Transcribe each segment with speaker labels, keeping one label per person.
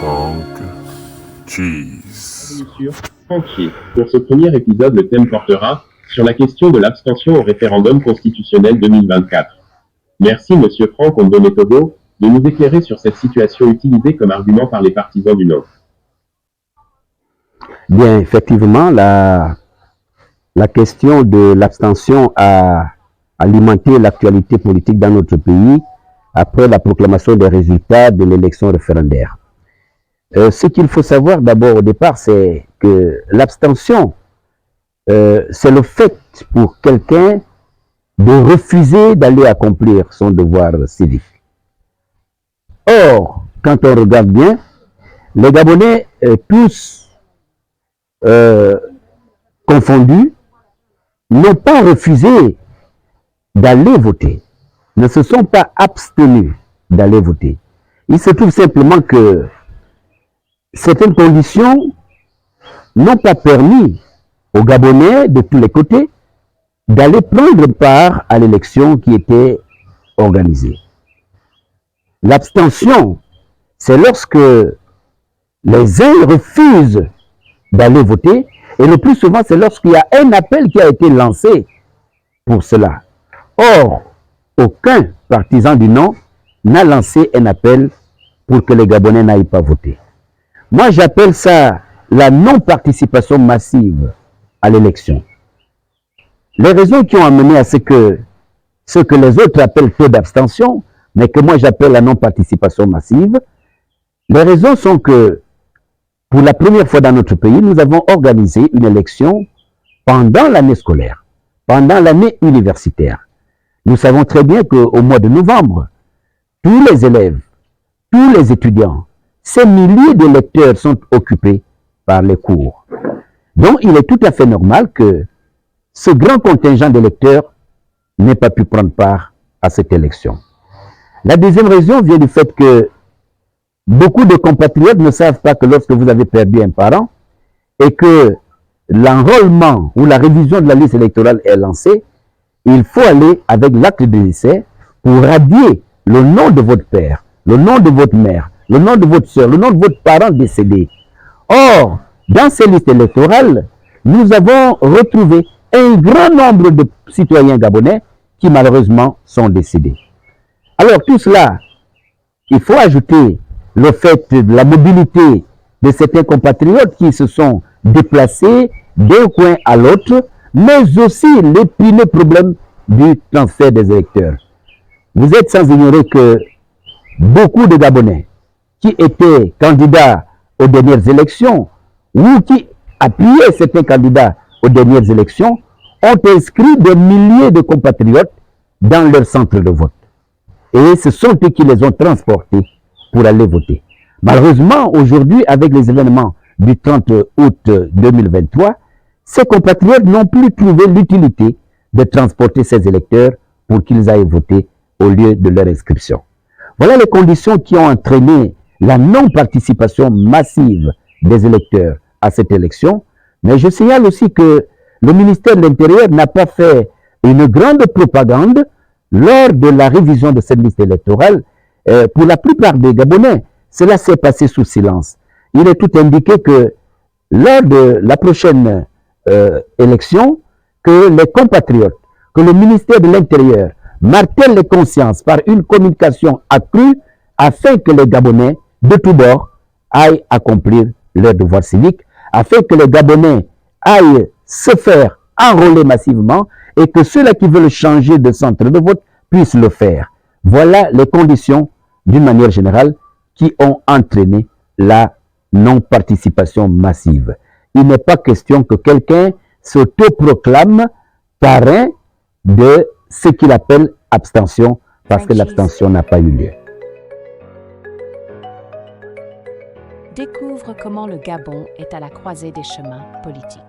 Speaker 1: Frank Cheese.
Speaker 2: Sur Frank Cheese. Pour ce premier épisode, le thème portera sur la question de l'abstention au référendum constitutionnel 2024. Merci Monsieur Frank Ondometogo de nous éclairer sur cette situation utilisée comme argument par les partisans du non.
Speaker 3: Bien, effectivement, la question de l'abstention a alimenté l'actualité politique dans notre pays après la proclamation des résultats de l'élection référendaire. Ce qu'il faut savoir d'abord au départ, c'est que l'abstention, c'est le fait pour quelqu'un de refuser d'aller accomplir son devoir civique. Or, quand on regarde bien, les Gabonais, tous confondus, n'ont pas refusé d'aller voter, ne se sont pas abstenus d'aller voter. Il se trouve simplement que certaines conditions n'ont pas permis aux Gabonais de tous les côtés d'aller prendre part à l'élection qui était organisée. L'abstention, c'est lorsque les uns refusent d'aller voter, et le plus souvent, c'est lorsqu'il y a un appel qui a été lancé pour cela. Or, aucun partisan du non n'a lancé un appel pour que les Gabonais n'aillent pas voter. Moi, j'appelle ça la non-participation massive à l'élection. Les raisons qui ont amené à ce que les autres appellent taux d'abstention, mais que moi j'appelle la non-participation massive, les raisons sont que, pour la première fois dans notre pays, nous avons organisé une élection pendant l'année scolaire, pendant l'année universitaire. Nous savons très bien qu'au mois de novembre, tous les élèves, tous les étudiants, ces milliers d'électeurs sont occupés par les cours. Donc, il est tout à fait normal que ce grand contingent d'électeurs n'ait pas pu prendre part à cette élection. La deuxième raison vient du fait que beaucoup de compatriotes ne savent pas que lorsque vous avez perdu un parent et que l'enrôlement ou la révision de la liste électorale est lancée, il faut aller avec l'acte de décès pour radier le nom de votre père, le nom de votre mère, le nom de votre soeur, le nom de votre parent décédé. Or, dans ces listes électorales, nous avons retrouvé un grand nombre de citoyens gabonais qui malheureusement sont décédés. Alors tout cela, il faut ajouter le fait de la mobilité de certains compatriotes qui se sont déplacés d'un coin à l'autre, mais aussi l'épineux problème du transfert des électeurs. Vous êtes sans ignorer que beaucoup de Gabonais qui étaient candidats aux dernières élections ou qui appuyaient certains candidats aux dernières élections ont inscrit des milliers de compatriotes dans leur centre de vote. Et ce sont eux qui les ont transportés pour aller voter. Malheureusement, aujourd'hui, avec les événements du 30 août 2023, ces compatriotes n'ont plus trouvé l'utilité de transporter ces électeurs pour qu'ils aillent voter au lieu de leur inscription. Voilà les conditions qui ont entraîné la non-participation massive des électeurs à cette élection. Mais je signale aussi que le ministère de l'Intérieur n'a pas fait une grande propagande lors de la révision de cette liste électorale. Pour la plupart des Gabonais, cela s'est passé sous silence. Il est tout indiqué que lors de la prochaine élection, que les compatriotes, que le ministère de l'Intérieur martèle les consciences par une communication accrue afin que les Gabonais de tous bords aillent accomplir leur devoir civique, afin que les Gabonais aillent se faire enrôler massivement et que ceux-là qui veulent changer de centre de vote puissent le faire. Voilà les conditions, d'une manière générale, qui ont entraîné la non-participation massive. Il n'est pas question que quelqu'un s'autoproclame parrain de ce qu'il appelle abstention, parce que l'abstention n'a pas eu lieu.
Speaker 4: Découvre comment le Gabon est à la croisée des chemins politiques.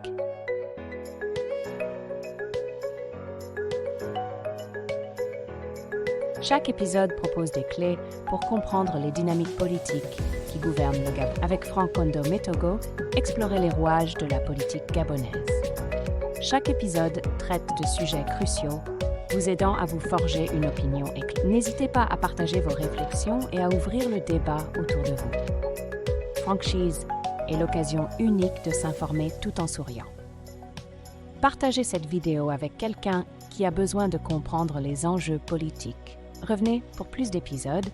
Speaker 4: Chaque épisode propose des clés pour comprendre les dynamiques politiques qui gouvernent le Gabon. Avec Frank Ondometogo, explorez les rouages de la politique gabonaise. Chaque épisode traite de sujets cruciaux, vous aidant à vous forger une opinion éclairée. N'hésitez pas à partager vos réflexions et à ouvrir le débat autour de vous. franchise est l'occasion unique de s'informer tout en souriant. Partagez cette vidéo avec quelqu'un qui a besoin de comprendre les enjeux politiques. Revenez pour plus d'épisodes